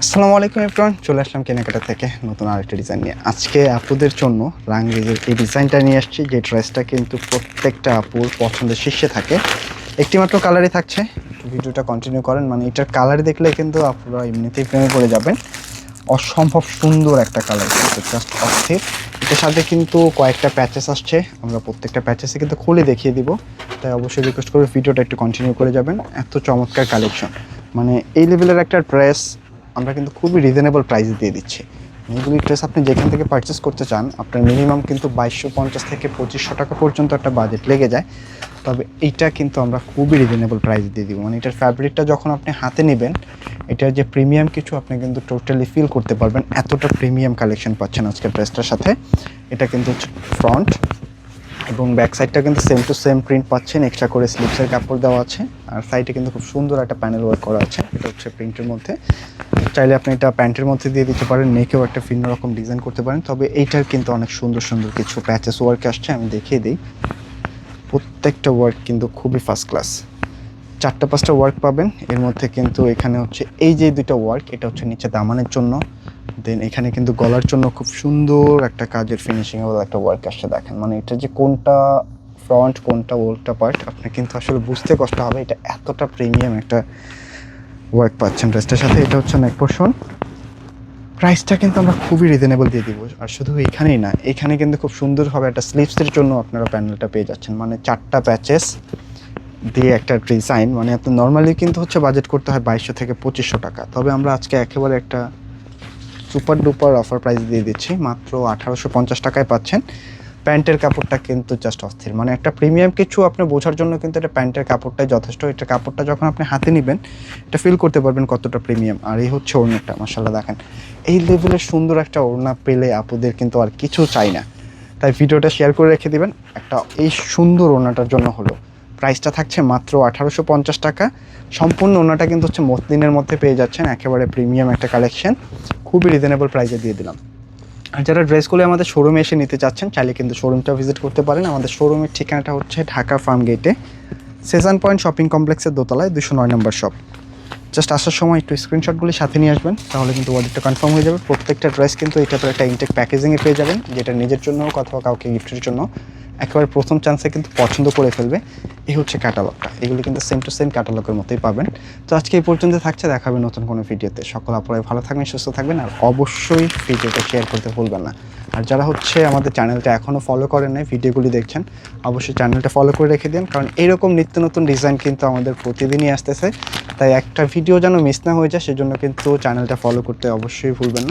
আসসালামু আলাইকুম এভরিওয়ান, চলে আসলাম কেনাকাটা থেকে নতুন আরেকটা ডিজাইন নিয়ে। আজকে আপুদের জন্য রাংরেজের এই ডিজাইনটা নিয়ে আসছি, যে ড্রেসটা কিন্তু প্রত্যেকটা আপুর পছন্দের শীর্ষে থাকে। একটি মাত্র কালারই থাকছে, ভিডিওটা কন্টিনিউ করেন, মানে এটার কালার দেখলে কিন্তু আপনারা এমনিতেই প্রেমে পড়ে যাবেন। অসম্ভব সুন্দর একটা কালার, কিন্তু জাস্ট অস্থির। এটার সাথে কিন্তু কয়েকটা প্যাচেস আসছে, আমরা প্রত্যেকটা প্যাচেসে কিন্তু খুলে দেখিয়ে দিব, তাই অবশ্যই রিকোয়েস্ট করবো ভিডিওটা একটু কন্টিনিউ করে যাবেন। এত চমৎকার কালেকশন, মানে এই লেভেলের একটা ড্রেস আমরা কিন্তু খুবই রিজনেবল প্রাইসে দিয়ে দিচ্ছি। এইগুলি ড্রেস আপনি যেখান থেকে পারচেস করতে চান, আপনার মিনিমাম কিন্তু 2250 থেকে 2500 টাকা পর্যন্ত একটা বাজেট লেগে যায়। তবে এইটা কিন্তু আমরা খুবই রিজনেবল প্রাইস দিয়ে দিব। মানে এটার ফ্যাব্রিকটা যখন আপনি হাতে নেবেন, এটার যে প্রিমিয়াম কিছু আপনি কিন্তু টোটালি ফিল করতে পারবেন। এতটা প্রিমিয়াম কালেকশন পাচ্ছেন আজকের ড্রেসটার সাথে। এটা কিন্তু হচ্ছে ফ্রন্ট এবং ব্যাক সাইডটা কিন্তু সেম টু সেম প্রিন্ট পাচ্ছেন, এক্সট্রা করে স্লিপসের কাপড় দেওয়া আছে। আর সাইডে কিন্তু খুব সুন্দর একটা প্যানেল ওয়ার্ক করা আছে, এটা হচ্ছে প্রিন্টের মধ্যে। চাইলে আপনি এটা প্যান্টের মধ্যে দিয়ে দিতে পারেন, নেকেও একটা ভিন্ন রকম ডিজাইন করতে পারেন। তবে এইটার কিন্তু অনেক সুন্দর সুন্দর কিছু প্যাচেস ওয়ার্ক আসছে, আমি দেখিয়ে দিই। প্রত্যেকটা ওয়ার্ক কিন্তু খুবই ফার্স্ট ক্লাস। 4-5টা ওয়ার্ক পাবেন এর মধ্যে, কিন্তু এখানে হচ্ছে এই যে দুইটা ওয়ার্ক, এটা হচ্ছে নিচে দামানের জন্য, দেন এখানে কিন্তু গলার জন্য খুব সুন্দর একটা কাজের ফিনিশিং এর একটা ওয়ার্ক আসছে। দেখেন, মানে এটা যে কোনটা ফ্রন্ট কোনটা উল্টা পার্ট আপনার কিন্তু আসলে বুঝতে কষ্ট হবে। এটা এতটা প্রিমিয়াম একটা ওয়ার্ক পাচ্ছেন ড্রেসটার সাথে। এটা হচ্ছে নেক পোর্শন। প্রাইসটা কিন্তু আমরা খুবই রিজনেবল দিয়ে দিব। আর শুধু এখানেই না, এখানে কিন্তু খুব সুন্দরভাবে একটা স্লিভসের জন্য আপনারা প্যানেলটা পেয়ে যাচ্ছেন, মানে 4টা প্যাচেস দিয়ে একটা ডিজাইন। মানে আপনি নর্মালি কিন্তু হচ্ছে বাজেট করতে হয় 2200 থেকে 2500 টাকা। তবে আমরা আজকে একেবারে একটা সুপার ডুপার অফার প্রাইস দিয়ে দিচ্ছি, মাত্র 1850 টাকায় পাচ্ছেন। প্যান্টের কাপড়টা কিন্তু জাস্ট অস্থির, মানে একটা প্রিমিয়াম কিছু আপনি বোঝার জন্য কিন্তু এটা প্যান্টের কাপড়টাই যথেষ্ট। এটা কাপড়টা যখন আপনি হাতে নেবেন, এটা ফিল করতে পারবেন কতটা প্রিমিয়াম। আর এই হচ্ছে ওড়নাটা, মাশাআল্লাহ দেখেন, এই লেভেলের সুন্দর একটা ওড়না পেলে আপুদের কিন্তু আর কিছু চাই না। তাই ভিডিওটা শেয়ার করে রেখে দিবেন একটা এই সুন্দর ওড়নাটার জন্য। হলো প্রাইসটা থাকছে মাত্র 1850 টাকা। সম্পূর্ণ ওড়নাটা কিন্তু হচ্ছে মসলিনের মধ্যে পেয়ে যাচ্ছেন, একেবারে প্রিমিয়াম একটা কালেকশন, খুবই রিজনেবল প্রাইসে দিয়ে দিলাম। আর যারা ড্রেসগুলো আমাদের শোরুমে এসে নিতে চাচ্ছেন, চাইলে কিন্তু শোরুমটা ভিজিট করতে পারেন। আমাদের শোরুমের ঠিকানাটা হচ্ছে ঢাকা ফার্ম গেটে, সেজান পয়েন্ট শপিং কমপ্লেক্সের দোতলায় 209 নম্বর শপ। জাস্ট আসার সময় একটু স্ক্রিনশটগুলি সাথে নিয়ে আসবেন, তাহলে কিন্তু অর্ডারটা কনফার্ম হয়ে যাবে। প্রত্যেকটা ড্রেস কিন্তু এই টাইপের একটা ইনটেক প্যাকেজিংয়ে পেয়ে যাবেন, যেটা নিজের জন্য হোক অথবা কাউকে গিফটের জন্য একেবারে প্রথম চান্সে কিন্তু পছন্দ করে ফেলবে। এই হচ্ছে ক্যাটালগটা, এগুলো কিন্তু সেম টু সেম ক্যাটালগের মতোই পাবেন। তো আজকে এই পর্যন্ত থাকছে, দেখাবে নতুন কোনো ভিডিওতে। সকল আপনারাই ভালো থাকবেন, সুস্থ থাকবেন, আর অবশ্যই ভিডিওটা শেয়ার করতে ভুলবেন না। আর যারা হচ্ছে আমাদের চ্যানেলটা এখনও ফলো করেন নাই, ভিডিওগুলি দেখছেন, অবশ্যই চ্যানেলটা ফলো করে রেখে দিন, কারণ এইরকম নিত্য নতুন ডিজাইন কিন্তু আমাদের প্রতিদিনই আসতেছে। তাই একটা ভিডিও যেন মিস না হয়ে যায়, সেজন্য কিন্তু চ্যানেলটা ফলো করতে অবশ্যই ভুলবেন না।